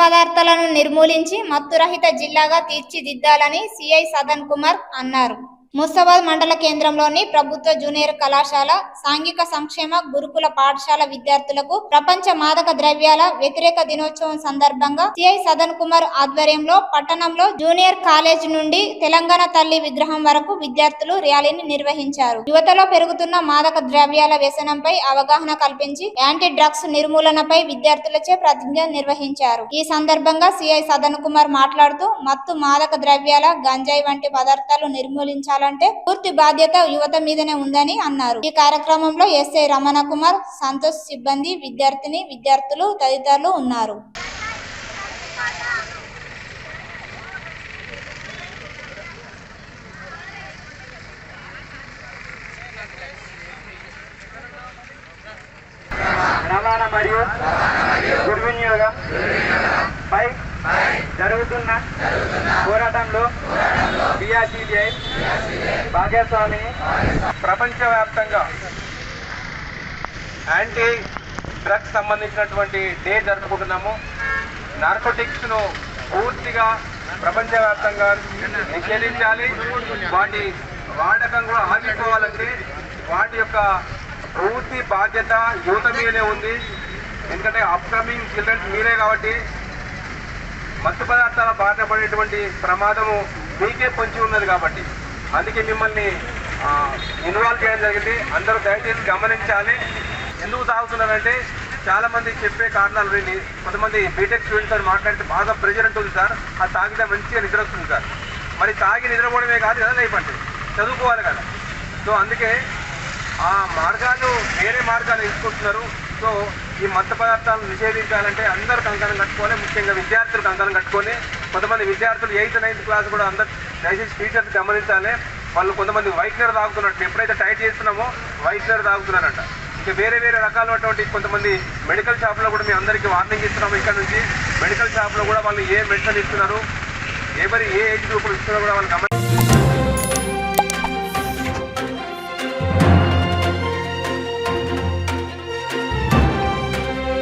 పదార్థాలను నిర్మూలించి మత్తురహిత జిల్లాగా తీర్చిదిద్దాలని సిఐ సదన్ కుమార్ అన్నారు. ముస్తాబాద్ మండల కేంద్రంలోని ప్రభుత్వ జూనియర్ కళాశాల సాంఘిక సంక్షేమ గురుకుల పాఠశాల విద్యార్థులకు ప్రపంచ మాదక ద్రవ్యాల వ్యతిరేక దినోత్సవం సందర్భంగా సిఐ సదన్ కుమార్ ఆధ్వర్యంలో పట్టణంలో జూనియర్ కాలేజ్ నుండి తెలంగాణ తల్లి విగ్రహం వరకు విద్యార్థులు ర్యాలీని నిర్వహించారు. యువతలో పెరుగుతున్న మాదక ద్రవ్యాల వ్యసనంపై అవగాహన కల్పించి యాంటీ డ్రగ్స్ నిర్మూలనపై విద్యార్థులచే ప్రతిజ్ఞ నిర్వహించారు. ఈ సందర్భంగా సిఐ సదన్ కుమార్ మాట్లాడుతూ మత్తు మాదక ద్రవ్యాల గంజాయి వంటి పదార్థాలు నిర్మూలించాలి అంటే పూర్తి బాధ్యత యువత మీదనే ఉందని అన్నారు. ఈ కార్యక్రమంలో ఎస్ఐ రమణ కుమార్, సంతోష్ సిబ్బంది, విద్యార్థులు తదితరులు ఉన్నారు. రవాణా మరియు దుర్వినియోగం పై జరుగుతున్న పోరాటంలో BRCDI భాగస్వామి ప్రపంచవ్యాప్తంగా యాంటీ డ్రగ్స్ సంబంధించినటువంటి డే జరుపుకుంటున్నాము. నార్కోటిక్స్ ను పూర్తిగా ప్రపంచవ్యాప్తంగా నిషేధించాలి. వాటి వాడకం కూడా ఆగిపోవాలంటే వాటి యొక్క పూర్తి బాధ్యత యువత మీదనే ఉంది. ఎందుకంటే అప్కమింగ్ చిల్డ్రన్స్ మీరే కాబట్టి మత్తు పదార్థాల బారిన పడేటువంటి ప్రమాదము మీకే పొంచి ఉన్నది కాబట్టి అందుకే మిమ్మల్ని ఇన్వాల్వ్ చేయడం జరిగింది. అందరూ దయచేసి గమనించాలి. ఎందుకు తాగుతున్నారంటే చాలా మంది చెప్పే కారణాలు విని కొంతమంది బీటెక్ స్టూడెంట్స్ అని మాట్లాడితే బాగా ప్రెజర్ ఉంటుంది సార్, అది తాగితే మంచిగా నిద్ర వస్తుంది సార్. మరి తాగి నిద్రపోవడమే కాదు కదా లైఫ్ అంటే, చదువుకోవాలి కదా. సో అందుకే ఆ మార్గాలు వేరే మార్గాలు ఎంచుకుంటున్నారు. సో ఈ మత్తు పదార్థాలను నిషేధించాలంటే అందరూ కంకణం కట్టుకొని, ముఖ్యంగా విద్యార్థులు కంకణం కట్టుకొని, కొంతమంది విద్యార్థులు 8th 9th క్లాస్ కూడా అందరూ దయచేసి టీచర్స్ గమనించాలి. వాళ్ళు కొంతమంది వైట్నర్ తాగుతున్నట్టు, ఎప్పుడైతే టైట్ చేస్తున్నామో వైట్నర్ తాగుతున్నారంట. ఇంకా వేరే రకాలైనటువంటి కొంతమంది మెడికల్ షాప్లో కూడా మేము అందరికీ వార్నింగ్ ఇస్తున్నాము. ఇక్కడ నుంచి మెడికల్ షాప్లో కూడా వాళ్ళు ఏ మెడిసిన్ ఇస్తున్నారు, ఏ ఏజ్ గ్రూపులు ఇస్తున్నారో కూడా వాళ్ళు